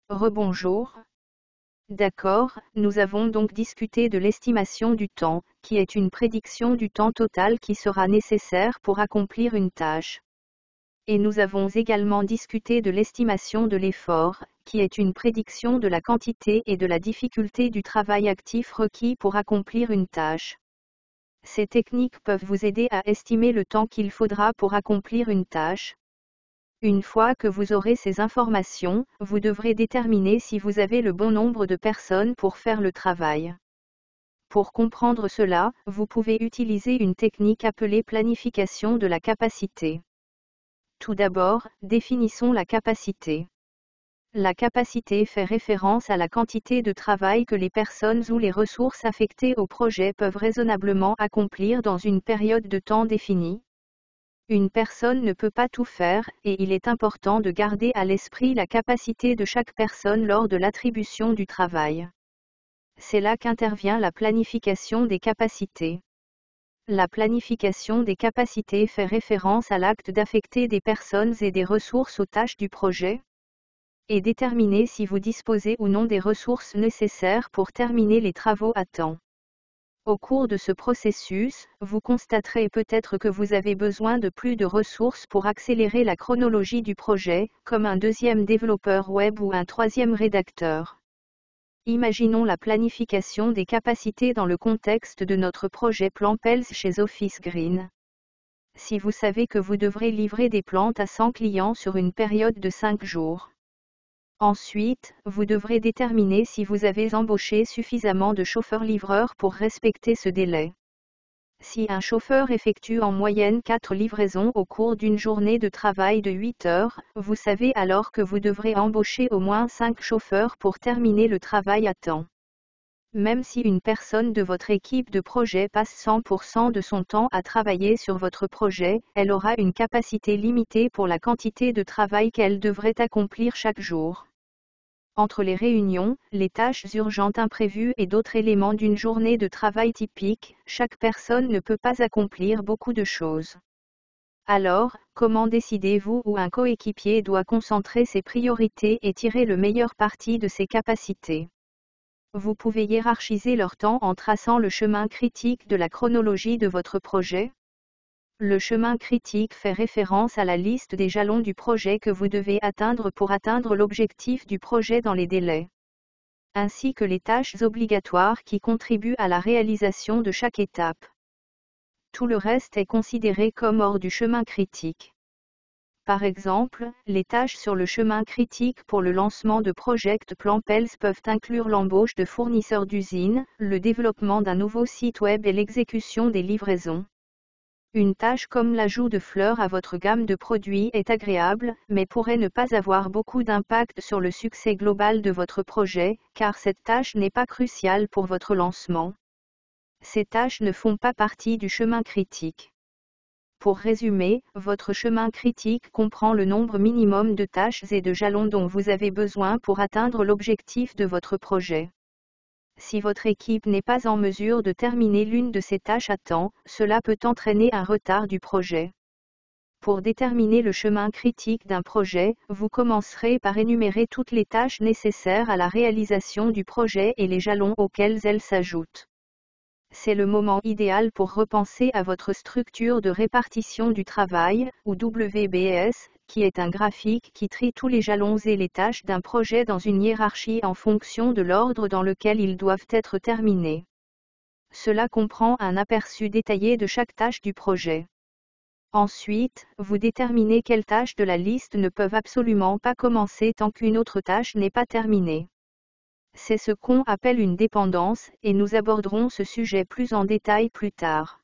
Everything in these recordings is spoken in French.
Rebonjour. D'accord, nous avons donc discuté de l'estimation du temps, qui est une prédiction du temps total qui sera nécessaire pour accomplir une tâche. Et nous avons également discuté de l'estimation de l'effort, qui est une prédiction de la quantité et de la difficulté du travail actif requis pour accomplir une tâche. Ces techniques peuvent vous aider à estimer le temps qu'il faudra pour accomplir une tâche. Une fois que vous aurez ces informations, vous devrez déterminer si vous avez le bon nombre de personnes pour faire le travail. Pour comprendre cela, vous pouvez utiliser une technique appelée planification de la capacité. Tout d'abord, définissons la capacité. La capacité fait référence à la quantité de travail que les personnes ou les ressources affectées au projet peuvent raisonnablement accomplir dans une période de temps définie. Une personne ne peut pas tout faire, et il est important de garder à l'esprit la capacité de chaque personne lors de l'attribution du travail. C'est là qu'intervient la planification des capacités. La planification des capacités fait référence à l'acte d'affecter des personnes et des ressources aux tâches du projet, et déterminer si vous disposez ou non des ressources nécessaires pour terminer les travaux à temps. Au cours de ce processus, vous constaterez peut-être que vous avez besoin de plus de ressources pour accélérer la chronologie du projet, comme un deuxième développeur web ou un troisième rédacteur. Imaginons la planification des capacités dans le contexte de notre projet Plan-Pels chez Office Green. Si vous savez que vous devrez livrer des plantes à 100 clients sur une période de 5 jours. Ensuite, vous devrez déterminer si vous avez embauché suffisamment de chauffeurs-livreurs pour respecter ce délai. Si un chauffeur effectue en moyenne 4 livraisons au cours d'une journée de travail de 8 heures, vous savez alors que vous devrez embaucher au moins 5 chauffeurs pour terminer le travail à temps. Même si une personne de votre équipe de projet passe 100% de son temps à travailler sur votre projet, elle aura une capacité limitée pour la quantité de travail qu'elle devrait accomplir chaque jour. Entre les réunions, les tâches urgentes imprévues et d'autres éléments d'une journée de travail typique, chaque personne ne peut pas accomplir beaucoup de choses. Alors, comment décidez-vous où un coéquipier doit concentrer ses priorités et tirer le meilleur parti de ses capacités ? Vous pouvez hiérarchiser leur temps en traçant le chemin critique de la chronologie de votre projet. Le chemin critique fait référence à la liste des jalons du projet que vous devez atteindre pour atteindre l'objectif du projet dans les délais, ainsi que les tâches obligatoires qui contribuent à la réalisation de chaque étape. Tout le reste est considéré comme hors du chemin critique. Par exemple, les tâches sur le chemin critique pour le lancement de Project Plan-Pels peuvent inclure l'embauche de fournisseurs d'usines, le développement d'un nouveau site web et l'exécution des livraisons. Une tâche comme l'ajout de fleurs à votre gamme de produits est agréable, mais pourrait ne pas avoir beaucoup d'impact sur le succès global de votre projet, car cette tâche n'est pas cruciale pour votre lancement. Ces tâches ne font pas partie du chemin critique. Pour résumer, votre chemin critique comprend le nombre minimum de tâches et de jalons dont vous avez besoin pour atteindre l'objectif de votre projet. Si votre équipe n'est pas en mesure de terminer l'une de ces tâches à temps, cela peut entraîner un retard du projet. Pour déterminer le chemin critique d'un projet, vous commencerez par énumérer toutes les tâches nécessaires à la réalisation du projet et les jalons auxquels elles s'ajoutent. C'est le moment idéal pour repenser à votre structure de répartition du travail, ou WBS, qui est un graphique qui trie tous les jalons et les tâches d'un projet dans une hiérarchie en fonction de l'ordre dans lequel ils doivent être terminés. Cela comprend un aperçu détaillé de chaque tâche du projet. Ensuite, vous déterminez quelles tâches de la liste ne peuvent absolument pas commencer tant qu'une autre tâche n'est pas terminée. C'est ce qu'on appelle une dépendance, et nous aborderons ce sujet plus en détail plus tard.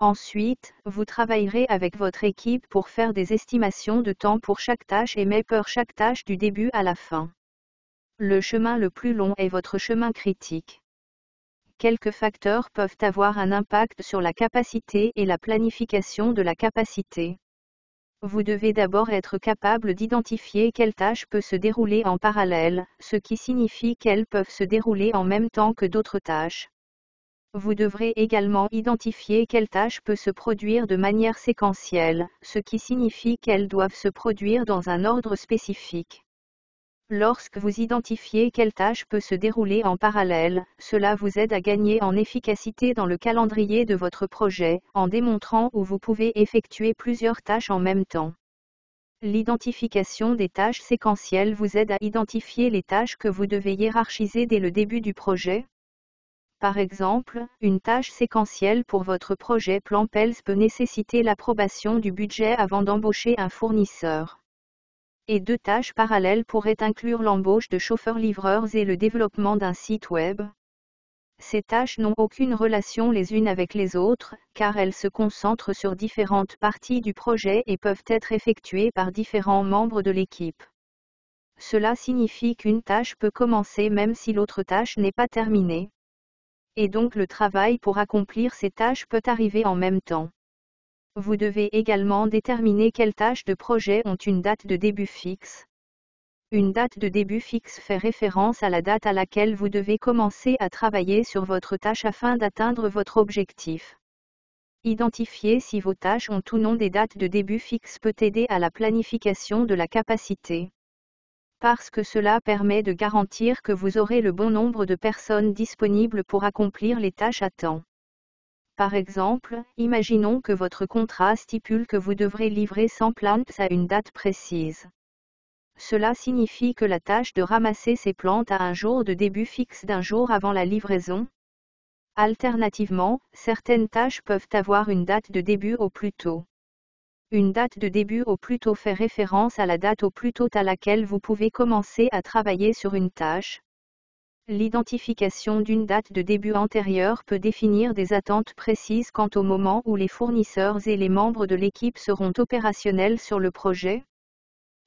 Ensuite, vous travaillerez avec votre équipe pour faire des estimations de temps pour chaque tâche et mapper chaque tâche du début à la fin. Le chemin le plus long est votre chemin critique. Quelques facteurs peuvent avoir un impact sur la capacité et la planification de la capacité. Vous devez d'abord être capable d'identifier quelle tâche peut se dérouler en parallèle, ce qui signifie qu'elles peuvent se dérouler en même temps que d'autres tâches. Vous devrez également identifier quelle tâche peut se produire de manière séquentielle, ce qui signifie qu'elles doivent se produire dans un ordre spécifique. Lorsque vous identifiez quelle tâche peut se dérouler en parallèle, cela vous aide à gagner en efficacité dans le calendrier de votre projet, en démontrant où vous pouvez effectuer plusieurs tâches en même temps. L'identification des tâches séquentielles vous aide à identifier les tâches que vous devez hiérarchiser dès le début du projet. Par exemple, une tâche séquentielle pour votre projet Plan Pels peut nécessiter l'approbation du budget avant d'embaucher un fournisseur. Et 2 tâches parallèles pourraient inclure l'embauche de chauffeurs-livreurs et le développement d'un site web. Ces tâches n'ont aucune relation les unes avec les autres, car elles se concentrent sur différentes parties du projet et peuvent être effectuées par différents membres de l'équipe. Cela signifie qu'une tâche peut commencer même si l'autre tâche n'est pas terminée. Et donc le travail pour accomplir ces tâches peut arriver en même temps. Vous devez également déterminer quelles tâches de projet ont une date de début fixe. Une date de début fixe fait référence à la date à laquelle vous devez commencer à travailler sur votre tâche afin d'atteindre votre objectif. Identifier si vos tâches ont ou non des dates de début fixes peut aider à la planification de la capacité. Parce que cela permet de garantir que vous aurez le bon nombre de personnes disponibles pour accomplir les tâches à temps. Par exemple, imaginons que votre contrat stipule que vous devrez livrer 100 plantes à une date précise. Cela signifie que la tâche de ramasser ces plantes a un jour de début fixe d'un jour avant la livraison. Alternativement, certaines tâches peuvent avoir une date de début au plus tôt. Une date de début au plus tôt fait référence à la date au plus tôt à laquelle vous pouvez commencer à travailler sur une tâche. L'identification d'une date de début antérieure peut définir des attentes précises quant au moment où les fournisseurs et les membres de l'équipe seront opérationnels sur le projet.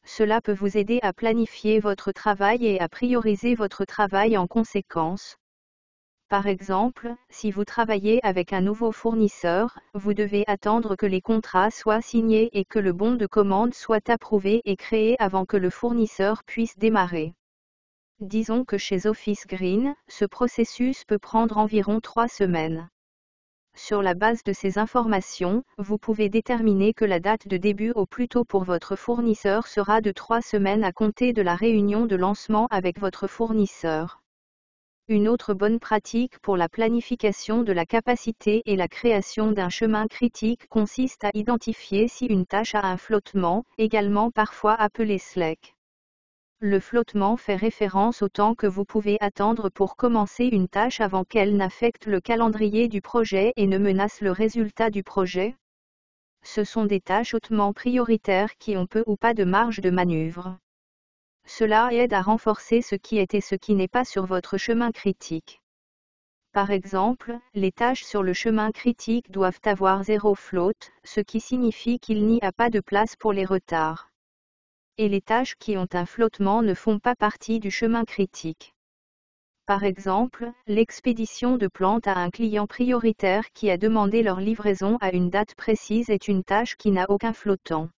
Cela peut vous aider à planifier votre travail et à prioriser votre travail en conséquence. Par exemple, si vous travaillez avec un nouveau fournisseur, vous devez attendre que les contrats soient signés et que le bon de commande soit approuvé et créé avant que le fournisseur puisse démarrer. Disons que chez Office Green, ce processus peut prendre environ 3 semaines. Sur la base de ces informations, vous pouvez déterminer que la date de début au plus tôt pour votre fournisseur sera de 3 semaines à compter de la réunion de lancement avec votre fournisseur. Une autre bonne pratique pour la planification de la capacité et la création d'un chemin critique consiste à identifier si une tâche a un flottement, également parfois appelé slack. Le flottement fait référence au temps que vous pouvez attendre pour commencer une tâche avant qu'elle n'affecte le calendrier du projet et ne menace le résultat du projet. Ce sont des tâches hautement prioritaires qui ont peu ou pas de marge de manœuvre. Cela aide à renforcer ce qui est et ce qui n'est pas sur votre chemin critique. Par exemple, les tâches sur le chemin critique doivent avoir 0 float, ce qui signifie qu'il n'y a pas de place pour les retards. Et les tâches qui ont un flottement ne font pas partie du chemin critique. Par exemple, l'expédition de plantes à un client prioritaire qui a demandé leur livraison à une date précise est une tâche qui n'a aucun flottant.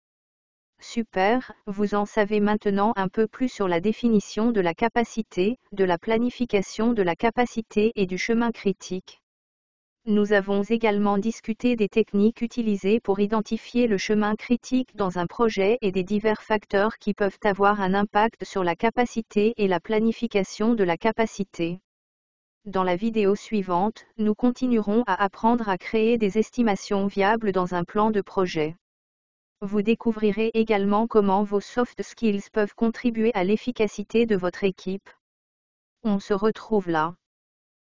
Super, vous en savez maintenant un peu plus sur la définition de la capacité, de la planification de la capacité et du chemin critique. Nous avons également discuté des techniques utilisées pour identifier le chemin critique dans un projet et des divers facteurs qui peuvent avoir un impact sur la capacité et la planification de la capacité. Dans la vidéo suivante, nous continuerons à apprendre à créer des estimations viables dans un plan de projet. Vous découvrirez également comment vos soft skills peuvent contribuer à l'efficacité de votre équipe. On se retrouve là.